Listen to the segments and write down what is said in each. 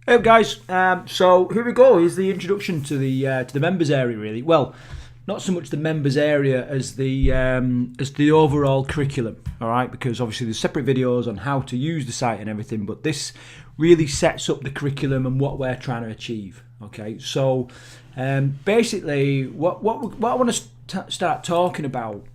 Hey guys, so here we go. Here's the introduction to the members area. Really, well, not so much the members area as the overall curriculum. All right, because obviously there's separate videos on how to use the site and everything, but this really sets up the curriculum and what we're trying to achieve. Okay, so basically, what I want to start talking about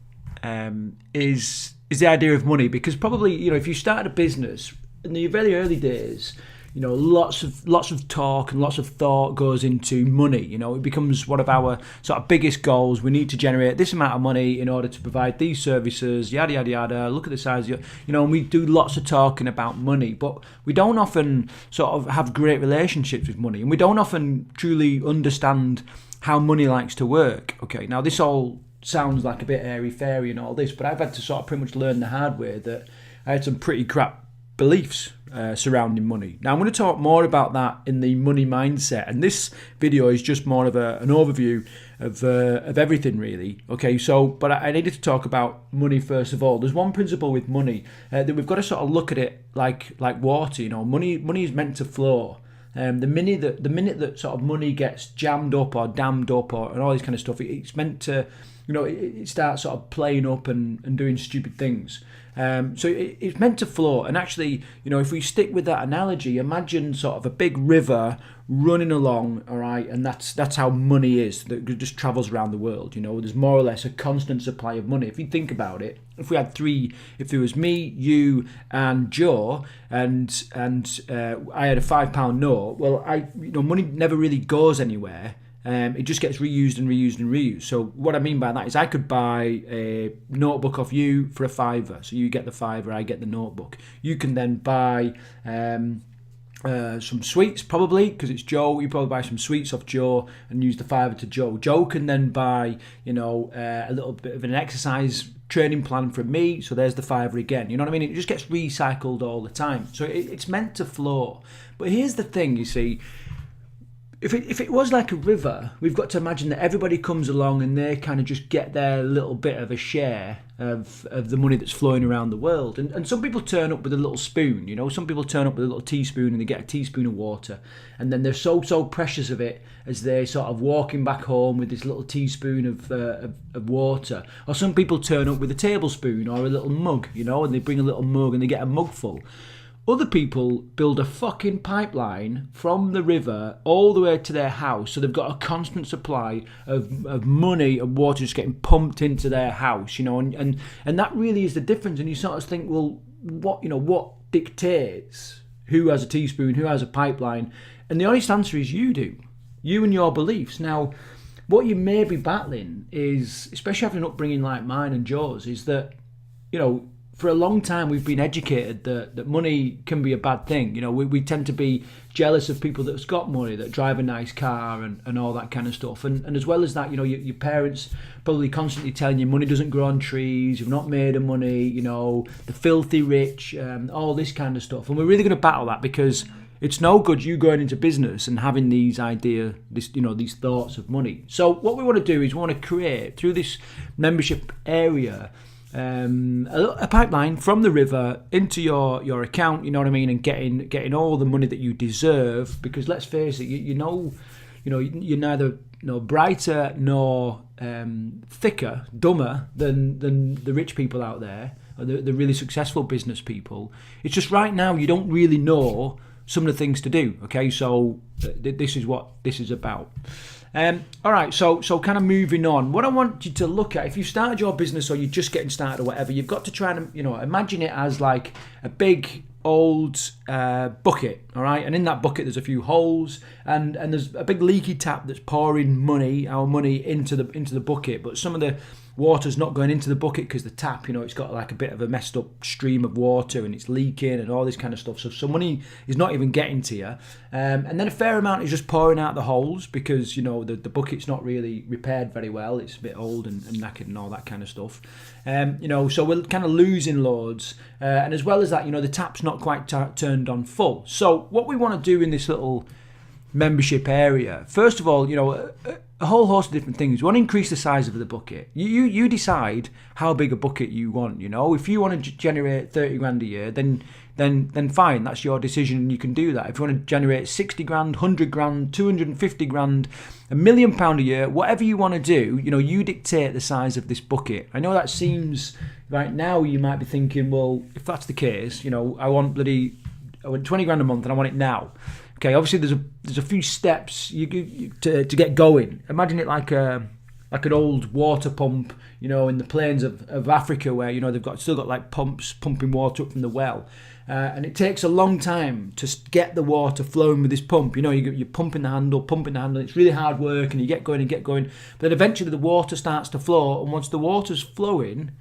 is the idea of money, because probably if you start a business in the very early days. Lots of talk and lots of thought goes into money. It becomes one of our sort of biggest goals. We need to generate this amount of money in order to provide these services, yada, yada, yada. Look at the size of and we do lots of talking about money, but we don't often sort of have great relationships with money, and we don't often truly understand how money likes to work. Okay, now this all sounds like a bit airy-fairy and all this, but I've had to sort of pretty much learn the hard way that I had some pretty crap beliefs surrounding money. Now I'm going to talk more about that in the money mindset, and this video is just more of an overview of everything really. Okay, so but I needed to talk about money first of all. There's one principle with money that we've got to sort of look at it like water. Money is meant to flow. The minute that sort of money gets jammed up or dammed up and all this kind of stuff, it's meant to, it starts sort of playing up and doing stupid things. So it's meant to flow. And actually, if we stick with that analogy, imagine sort of a big river running along, all right, and that's how money is. That just travels around the world. There's more or less a constant supply of money. If you think about it, if there was me, you, and Joe, and I had a £5 note, well, money never really goes anywhere. It just gets reused and reused and reused. So what I mean by that is I could buy a notebook off you for £5. So you get the £5, I get the notebook. You can then buy some sweets, probably, because it's Joe. You probably buy some sweets off Joe and use the £5 to Joe. Joe can then buy, a little bit of an exercise training plan from me. So there's the £5 again. You know what I mean? It just gets recycled all the time. So it's meant to flow. But here's the thing, you see. If it was like a river, we've got to imagine that everybody comes along and they kind of just get their little bit of a share of the money that's flowing around the world. And some people turn up with a little spoon, Some people turn up with a little teaspoon and they get a teaspoon of water. And then they're so precious of it as they're sort of walking back home with this little teaspoon of water. Or some people turn up with a tablespoon or a little mug, and they bring a little mug and they get a mug full. Other people build a fucking pipeline from the river all the way to their house, so they've got a constant supply of money and water just getting pumped into their house, and that really is the difference. And you sort of think, well, what dictates who has a teaspoon, who has a pipeline? And the honest answer is you do. You and your beliefs. Now, what you may be battling is, especially having an upbringing like mine and Joe's, is that, for a long time we've been educated that money can be a bad thing. We tend to be jealous of people that's got money, that drive a nice car and all that kind of stuff. And as well as that, your parents probably constantly telling you money doesn't grow on trees, you've not made of money, the filthy rich, all this kind of stuff. And we're really going to battle that, because it's no good you going into business and having these thoughts of money. So what we want to do is we want to create, through this membership area, a pipeline from the river into your account, you know what I mean, and getting all the money that you deserve. Because let's face it, you're neither brighter nor thicker, dumber than the rich people out there, or the really successful business people. It's just right now you don't really know some of the things to do. Okay, so this is what this is about. All right, so kind of moving on. What I want you to look at, if you started your business or you're just getting started or whatever, you've got to try and imagine it as like a big old bucket, all right? And in that bucket there's a few holes, and there's a big leaky tap that's pouring our money into the bucket, but some of the water's not going into the bucket because the tap, it's got like a bit of a messed up stream of water and it's leaking and all this kind of stuff. So money is not even getting to you. And then a fair amount is just pouring out the holes because, the bucket's not really repaired very well. It's a bit old and knackered and all that kind of stuff. So we're kind of losing loads. And as well as that, the tap's not quite turned on full. So what we want to do in this little membership area. First of all, a whole host of different things. You want to increase the size of the bucket. You decide how big a bucket you want. If you want to generate 30 grand a year, then fine, that's your decision, and you can do that. If you want to generate 60 grand, 100 grand, 250 grand, £1 million a year, whatever you want to do, you dictate the size of this bucket. I know that seems, right now you might be thinking, well, if that's the case, I want 20 grand a month and I want it now. Okay, obviously there's a few steps to get going. Imagine it like an old water pump, in the plains of Africa, where they've still got like pumps pumping water up from the well, and it takes a long time to get the water flowing with this pump. You're pumping the handle. It's really hard work, and you get going, but then eventually the water starts to flow, and once the water's flowing,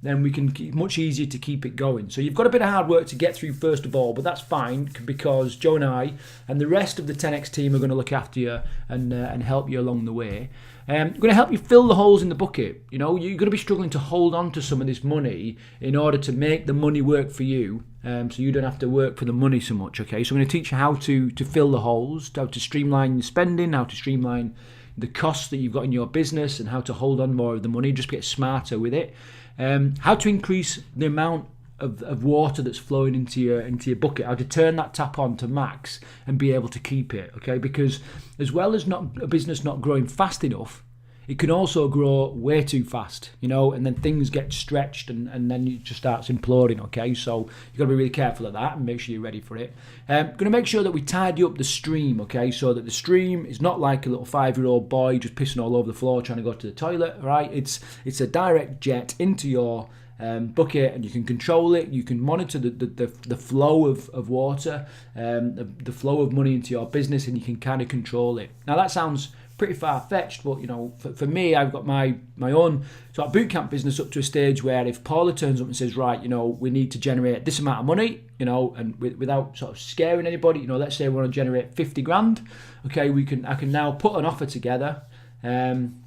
then we can keep much easier to keep it going. So you've got a bit of hard work to get through first of all, but that's fine, because Joe and I and the rest of the 10x team are going to look after you and help you along the way. We're going to help you fill the holes in the bucket. You're going to be struggling to hold on to some of this money in order to make the money work for you, so you don't have to work for the money so much. Okay, so I'm going to teach you how to fill the holes, how to streamline your spending, how to streamline the costs that you've got in your business, and how to hold on more of the money, just get smarter with it. How to increase the amount of water that's flowing into your bucket, how to turn that tap on to max and be able to keep it, okay? Because as well as a business not growing fast enough, it can also grow way too fast, and then things get stretched and then it just starts imploding, okay? So you've got to be really careful of that and make sure you're ready for it. Going to make sure that we tidy up the stream, okay? So that the stream is not like a little 5-year-old boy just pissing all over the floor trying to go to the toilet, right? It's a direct jet into your bucket, and you can control it. You can monitor the flow of water, the flow of money into your business, and you can kind of control it. Now that sounds pretty far-fetched, but for me, I've got my own sort of bootcamp business up to a stage where if Paula turns up and says, right, we need to generate this amount of money, and without sort of scaring anybody, let's say we want to generate 50 grand, okay, I can now put an offer together,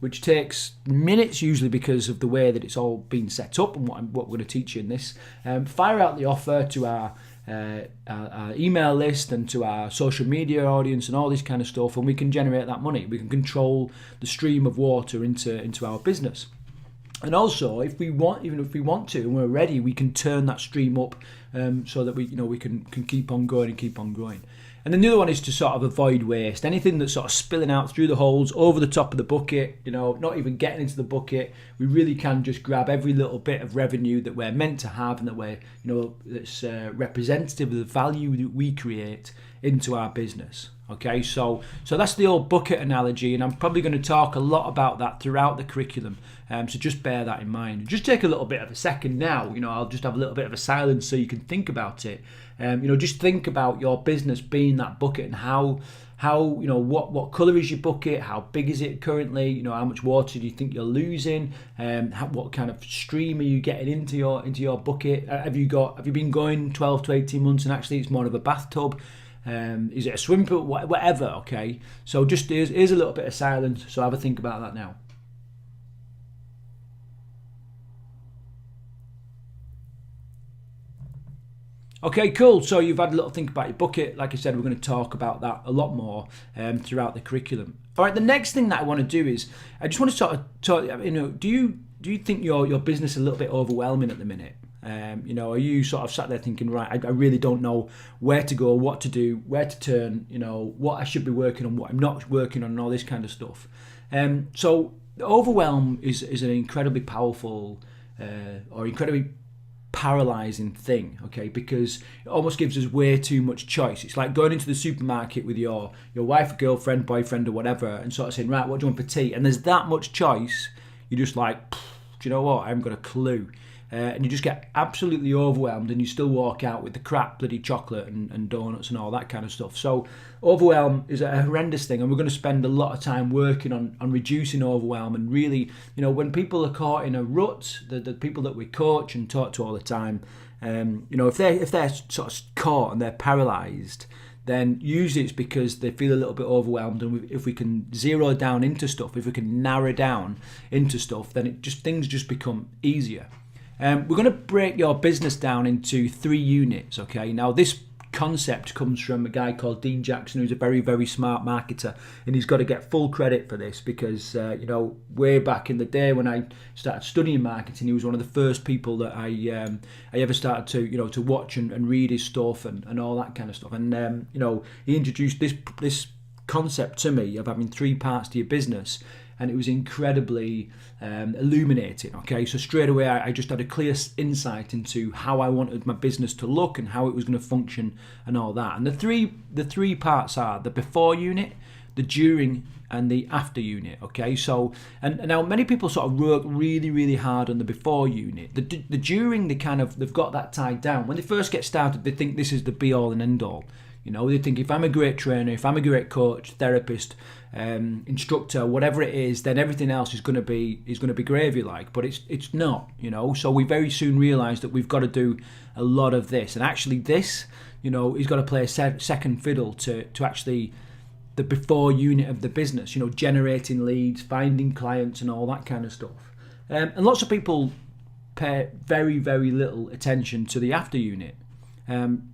which takes minutes usually because of the way that it's all been set up and what we're going to teach you in this. Fire out the offer to our email list and to our social media audience and all this kind of stuff, and we can generate that money. We can control the stream of water into our business. And also, if we want to, and we're ready, we can turn that stream up so that we can keep on going and keep on growing. And then the other one is to sort of avoid waste. Anything that's sort of spilling out through the holes, over the top of the bucket, not even getting into the bucket. We really can just grab every little bit of revenue that we're meant to have and that we're, that's representative of the value that we create into our business. Okay, so that's the old bucket analogy, and I'm probably going to talk a lot about that throughout the curriculum. So just bear that in mind. Just take a little bit of a second now. I'll just have a little bit of a silence so you can think about it. Just think about your business being that bucket, and how what colour is your bucket? How big is it currently? How much water do you think you're losing? What kind of stream are you getting into your bucket? Have you been going 12 to 18 months and actually it's more of a bathtub? Is it a swimming pool? Whatever, okay? So just here's a little bit of silence, so have a think about that now. Okay, cool. So you've had a little think about your bucket. Like I said, we're going to talk about that a lot more throughout the curriculum. All right, the next thing that I want to do is I just want to sort of talk, do you think your business is a little bit overwhelming at the minute? Are you sort of sat there thinking, right, I really don't know where to go, what to do, where to turn, what I should be working on, what I'm not working on, and all this kind of stuff. So overwhelm is an incredibly powerful or incredibly paralyzing thing, okay, because it almost gives us way too much choice. It's like going into the supermarket with your wife, girlfriend, boyfriend, or whatever, and sort of saying, right, what do you want for tea? And there's that much choice, you're just like, do you know what, I haven't got a clue. And you just get absolutely overwhelmed, and you still walk out with the crap bloody chocolate and donuts and all that kind of stuff. So overwhelm is a horrendous thing, and we're going to spend a lot of time working on reducing overwhelm. And really, when people are caught in a rut, the people that we coach and talk to all the time, if they're sort of caught and they're paralyzed, then usually it's because they feel a little bit overwhelmed. And if we can zero down into stuff, if we can narrow down into stuff, then things just become easier. We're going to break your business down into 3 units, okay? Now, this concept comes from a guy called Dean Jackson, who's a very, very smart marketer, and he's got to get full credit for this because, way back in the day when I started studying marketing, he was one of the first people that I ever started to watch and read his stuff and all that kind of stuff. And, he introduced this concept to me of having 3 parts to your business, and it was incredibly illuminating. Okay, so straight away I just had a clear insight into how I wanted my business to look and how it was going to function and all that. And the three parts are the before unit, the during, and the after unit. Okay, so and now many people sort of work really, really hard on the before unit. The during, they've got that tied down. When they first get started, they think this is the be all and end all. They think if I'm a great trainer, if I'm a great coach, therapist, instructor, whatever it is, then everything else is going to be gravy like. But it's not. So we very soon realised that we've got to do a lot of this, and actually this, he's got to play a second fiddle to actually the before unit of the business. Generating leads, finding clients, and all that kind of stuff. And lots of people pay very, very little attention to the after unit.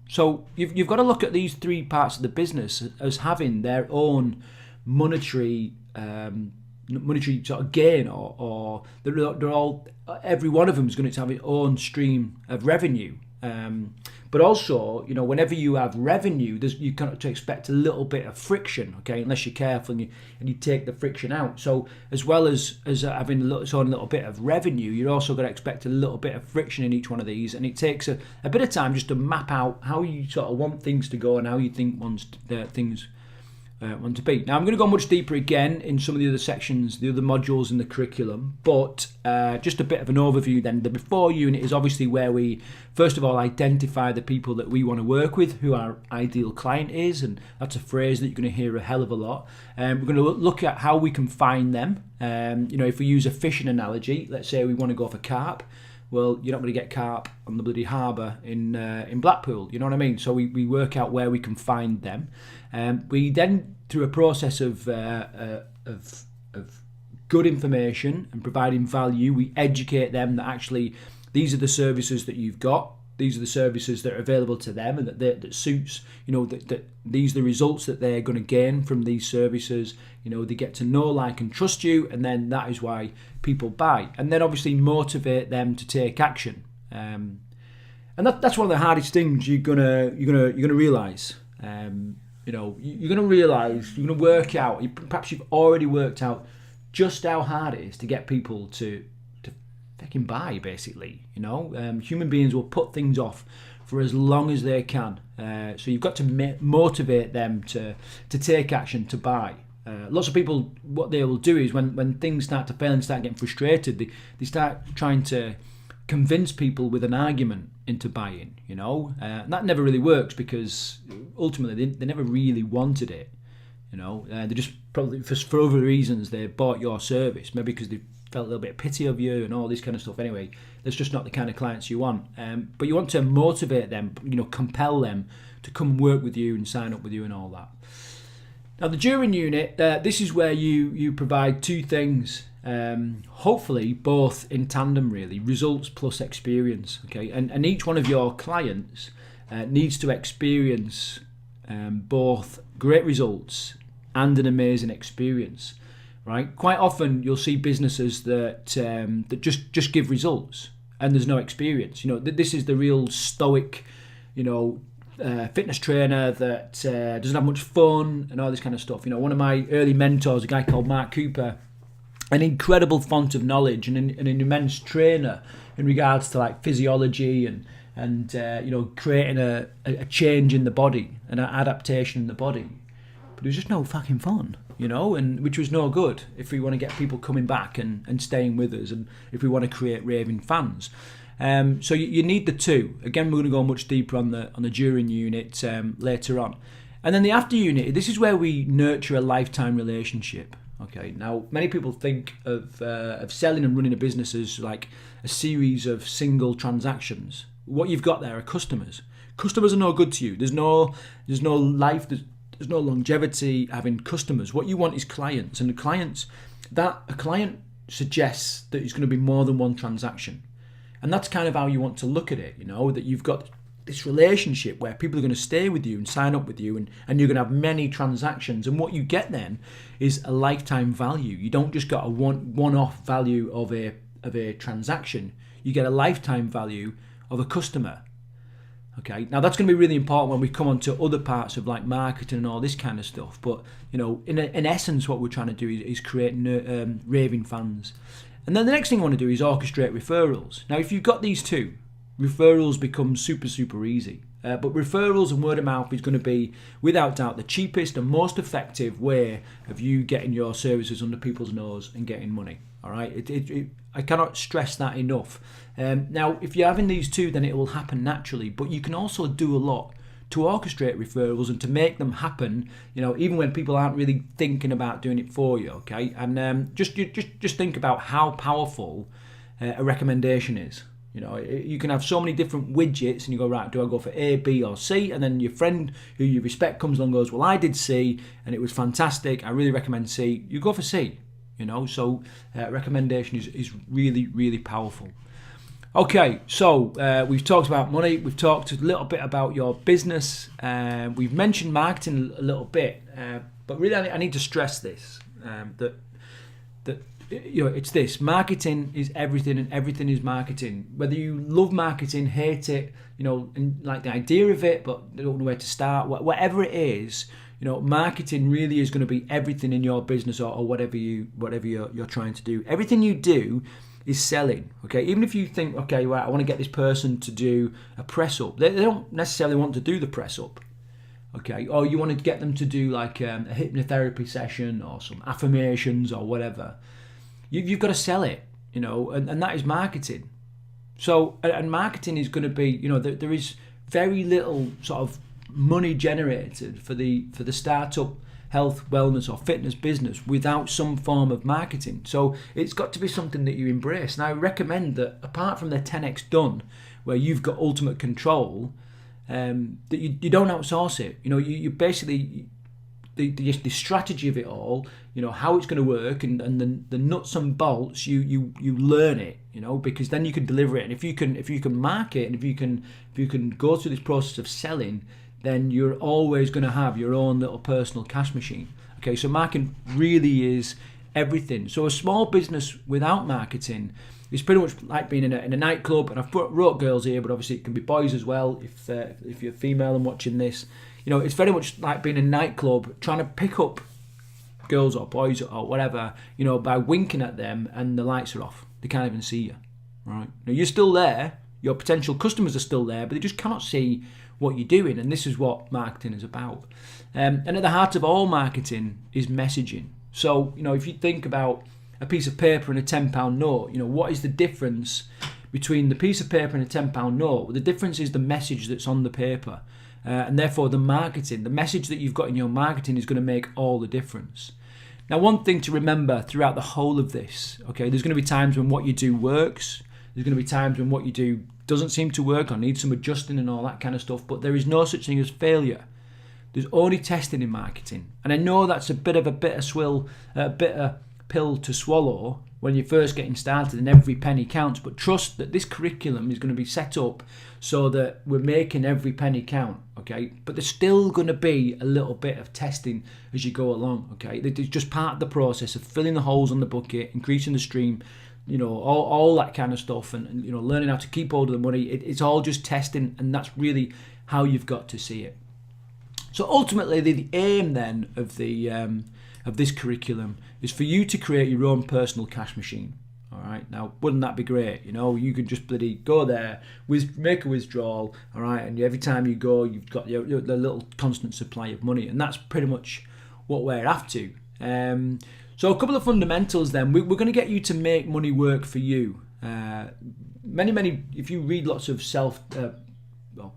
So you've got to look at these 3 parts of the business as having their own monetary sort of gain, or they're all, every one of them is going to have its own stream of revenue. But also, whenever you have revenue, you kind of expect a little bit of friction, okay, unless you're careful and you take the friction out. So as well as having its own little bit of revenue, you're also going to expect a little bit of friction in each one of these, and it takes a bit of time just to map out how you sort of want things to go and how you think things want to be. Now I'm going to go much deeper again in some of the other sections, the other modules in the curriculum, but just a bit of an overview then. The before unit is obviously where we first of all identify the people that we want to work with, who our ideal client is, and that's a phrase that you're going to hear a hell of a lot. We're going to look at how we can find them. If we use a fishing analogy, let's say we want to go for carp. Well, you're not going to get carp on the bloody harbour in Blackpool, you know what I mean? So we work out where we can find them. We then, through a process of good information and providing value, we educate them that actually these are the services that you've got, these are the services that are available to them, and that suits, that these are the results that they're going to gain from these services. They get to know, like, and trust you, and then that is why people buy. And then obviously motivate them to take action. And that's one of the hardest things you're gonna realize. You're gonna realize, you're gonna work out. Perhaps you've already worked out just how hard it is to get people to fucking buy, basically. Human beings will put things off for as long as they can. So you've got to motivate them to take action, to buy. Lots of people, what they will do is when things start to fail and start getting frustrated, they start trying to convince people with an argument into buying. And that never really works, because ultimately they never really wanted it. They just probably for other reasons they bought your service, maybe because they felt a little bit of pity of you and all this kind of stuff. Anyway, that's just not the kind of clients you want. But you want to motivate them, compel them to come work with you and sign up with you and all that. Now the during unit, this is where you provide 2 things, hopefully both in tandem, really, results plus experience. Okay, and each one of your clients needs to experience both great results and an amazing experience. Right? Quite often you'll see businesses that just give results and there's no experience. This is the real stoic, fitness trainer that doesn't have much fun and all this kind of stuff. One of my early mentors, a guy called Mark Cooper, an incredible font of knowledge and an immense trainer in regards to like physiology and creating a change in the body, an adaptation in the body. But it was just no fucking fun. And which was no good if we want to get people coming back and staying with us, and if we want to create raving fans. So you need the 2. Again, we're going to go much deeper on the during unit later on. And then the after unit, this is where we nurture a lifetime relationship. Okay, now many people think of selling and running a business as like a series of single transactions. What you've got there are customers. Customers are no good to you. There's no life. There's no longevity having customers. What you want is clients, and a client suggests that it's going to be more than one transaction, and that's kind of how you want to look at it. That you've got this relationship where people are going to stay with you and sign up with you, and you're going to have many transactions. And what you get then is a lifetime value. You don't just got a one-off value of a transaction. You get a lifetime value of a customer. Okay, now that's going to be really important when we come on to other parts of like marketing and all this kind of stuff. But in essence, what we're trying to do is create raving fans. And then the next thing I want to do is orchestrate referrals. Now, if you've got these two, referrals become super, super easy. But referrals and word of mouth is going to be, without doubt, the cheapest and most effective way of you getting your services under people's nose and getting money. All right, I cannot stress that enough. Now, if you're having these two, then it will happen naturally. But you can also do a lot to orchestrate referrals and to make them happen. Even when people aren't really thinking about doing it for you. Okay, and just think about how powerful a recommendation is. You can have so many different widgets and you go, right, do I go for A, B or C? And then your friend who you respect comes along and goes, well, I did C and it was fantastic. I really recommend C. You go for C. So recommendation is really, really powerful. Okay, so we've talked about money. We've talked a little bit about your business. We've mentioned marketing a little bit, but really I need to stress this, that it's this: marketing is everything, and everything is marketing. Whether you love marketing, hate it, and like the idea of it, but don't know where to start, whatever it is, marketing really is going to be everything in your business or whatever you're trying to do. Everything you do is selling. Okay, even if you think, okay, right, I want to get this person to do a press up, they don't necessarily want to do the press up. Okay, or you want to get them to do like a hypnotherapy session or some affirmations or whatever. You've got to sell it, and that is marketing. So, and marketing is going to be, there is very little sort of money generated for the startup health, wellness or fitness business without some form of marketing. So it's got to be something that you embrace. And I recommend that apart from the 10x Done, where you've got ultimate control, that you don't outsource it. You basically, the strategy of it all, how it's going to work and the nuts and bolts, you learn it, because then you can deliver it. And if you can market and if you can go through this process of selling, then you're always going to have your own little personal cash machine. Okay, so marketing really is everything. So a small business without marketing is pretty much like being in a nightclub. And I've wrote girls here, but obviously it can be boys as well if you're female and watching this. It's very much like being in a nightclub trying to pick up girls or boys or whatever, by winking at them and the lights are off. They can't even see you, right? Now you're still there. Your potential customers are still there, but they just cannot see what you're doing, and this is what marketing is about. And at the heart of all marketing is messaging. So, if you think about a piece of paper and a £10 note, what is the difference between the piece of paper and a £10 note? Well, the difference is the message that's on the paper, and therefore the marketing, the message that you've got in your marketing is going to make all the difference. Now, one thing to remember throughout the whole of this, okay, there's going to be times when what you do works. There's going to be times when what you do doesn't seem to work or needs some adjusting and all that kind of stuff, but there is no such thing as failure. There's only testing in marketing. And I know that's a bit of a bitter pill to swallow when you're first getting started and every penny counts, but trust that this curriculum is going to be set up so that we're making every penny count, okay? But there's still going to be a little bit of testing as you go along, okay? It's just part of the process of filling the holes on the bucket, increasing the stream, all that kind of stuff, and learning how to keep hold of the money. It's all just testing, and that's really how you've got to see it. So ultimately, the aim then of this curriculum is for you to create your own personal cash machine. All right. Now, wouldn't that be great? You could just bloody go there, make a withdrawal. All right, and every time you go, you've got the little constant supply of money, and that's pretty much what we're after. So a couple of fundamentals then. We're going to get you to make money work for you. If you read lots of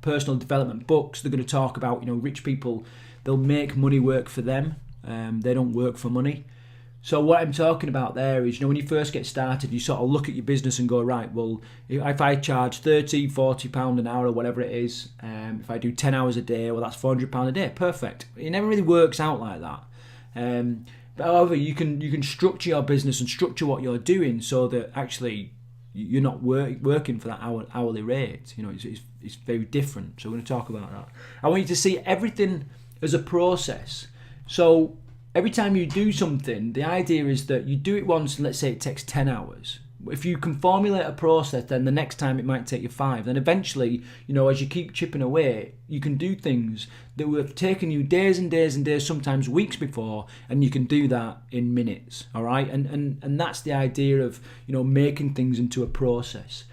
personal development books, they're going to talk about, rich people, they'll make money work for them. They don't work for money. So what I'm talking about there is, when you first get started, you sort of look at your business and go, right, well, if I charge £30, £40 an hour or whatever it is, if I do 10 hours a day, well, that's £400 a day. Perfect. It never really works out like that. But however, you can structure your business and structure what you're doing so that actually you're not working for that hourly rate. You know, it's very different. So we're going to talk about that. I want you to see everything as a process. So every time you do something, the idea is that you do it once, and let's say it takes 10 hours. If you can formulate a process, then the next time it might take you 5. Then eventually, you know, as you keep chipping away, you can do things that would have taken you days and days and days, sometimes weeks before, and you can do that in minutes. All right, and that's the idea of, you know, making things into a process.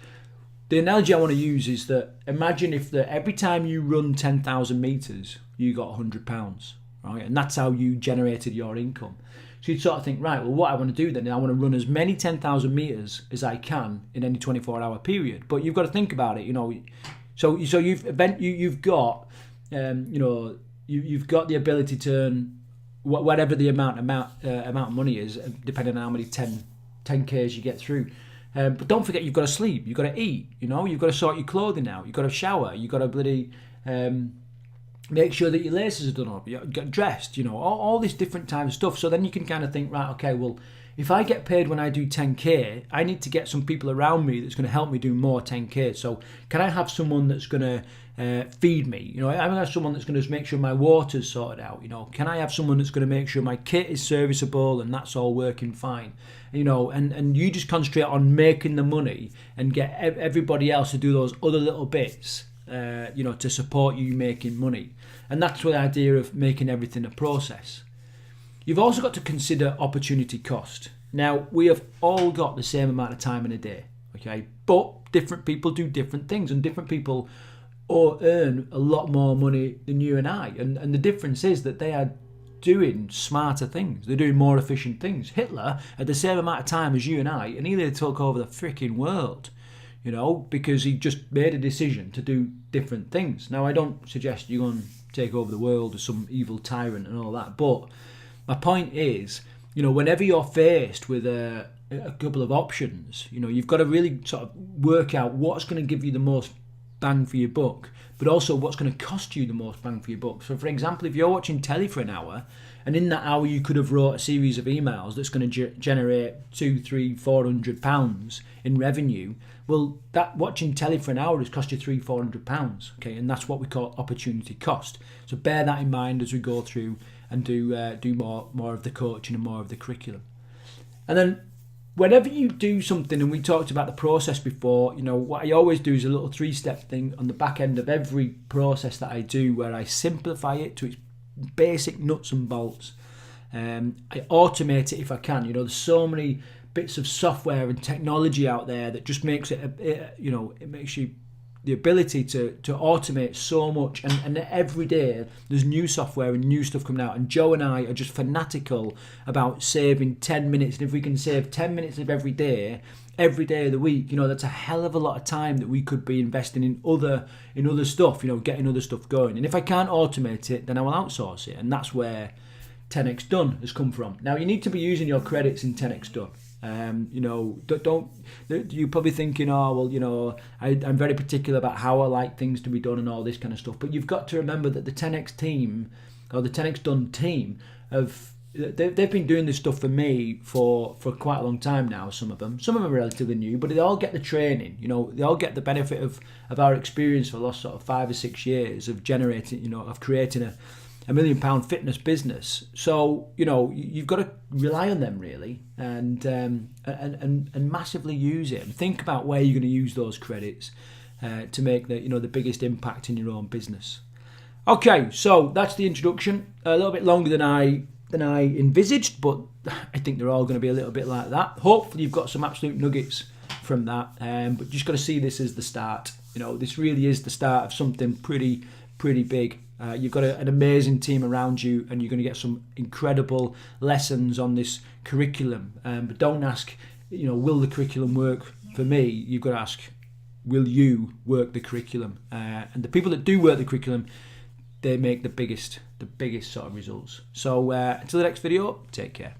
The analogy I want to use is that imagine if every time you run 10,000 meters, you got £100, right? And that's how you generated your income. So you'd sort of think, right, well, what I want to do then is I want to run as many 10,000 meters as I can in any 24-hour period. But you've got to think about it, you know. So you've got, you know, you've got the ability to earn whatever the amount of money is, depending on how many 10Ks you get through. But don't forget, you've got to sleep, you've got to eat, you know, you've got to sort your clothing out, you've got to shower, you've got to bloody make sure that your laces are done up, you get dressed, you know, all this different type of stuff. So then you can kind of think, right, okay, well, if I get paid when I do 10K, I need to get some people around me that's going to help me do more 10K. So can I have someone that's going to feed me? You know, I'm going to have someone that's going to make sure my water's sorted out. You know, can I have someone that's going to make sure my kit is serviceable and that's all working fine? You know, and you just concentrate on making the money and get everybody else to do those other little bits, you know, to support you making money. And that's the idea of making everything a process. You've also got to consider opportunity cost. Now, we have all got the same amount of time in a day, okay? But different people do different things, and different people earn a lot more money than you and I. And the difference is that they are doing smarter things. They're doing more efficient things. Hitler had the same amount of time as you and I, and he took over the freaking world, you know, because he just made a decision to do different things. Now, I don't suggest you go and take over the world as some evil tyrant and all that, but my point is, you know, whenever you're faced with a couple of options, you know, you've got to really sort of work out what's going to give you the most bang for your buck, but also what's going to cost you the most bang for your buck. So, for example, if you're watching telly for an hour, and in that hour you could have wrote a series of emails that's going to generate £200-400 in revenue, well, that watching telly for an hour has cost you £300-400, okay, and that's what we call opportunity cost. So bear that in mind as we go through and do more of the coaching and more of the curriculum. And then whenever you do something, and we talked about the process before, you know, what I always do is a little 3-step thing on the back end of every process that I do, where I simplify it to its basic nuts and bolts. I automate it if I can. You know, there's so many bits of software and technology out there that just makes it makes you the ability to automate so much, and every day there's new software and new stuff coming out, and Joe and I are just fanatical about saving 10 minutes, and if we can save 10 minutes of every day of the week, you know, that's a hell of a lot of time that we could be investing in other stuff, you know, getting other stuff going. And if I can't automate it, then I will outsource it, and that's where 10x Done has come from. Now, you need to be using your credits in 10x Done. You know, don't you're probably thinking, oh, well, you know, I'm very particular about how I like things to be done and all this kind of stuff. But you've got to remember that the 10x team, or the 10x Done team, they've been doing this stuff for me for quite a long time now. Some of them are relatively new, but they all get the training. You know, they all get the benefit of our experience for the last sort of 5 or 6 years of generating, you know, of creating a £1 million fitness business. So, you know, you've got to rely on them really, and massively use it, and think about where you're going to use those credits to make the biggest impact in your own business. Okay, so that's the introduction. A little bit longer than I envisaged, but I think they're all going to be a little bit like that. Hopefully you've got some absolute nuggets from that, but just got to see this as the start. You know, this really is the start of something pretty big. You've got an amazing team around you, and you're going to get some incredible lessons on this curriculum. But don't ask, you know, will the curriculum work for me? You've got to ask, will you work the curriculum? And the people that do work the curriculum, they make the biggest sort of results. So until the next video, take care.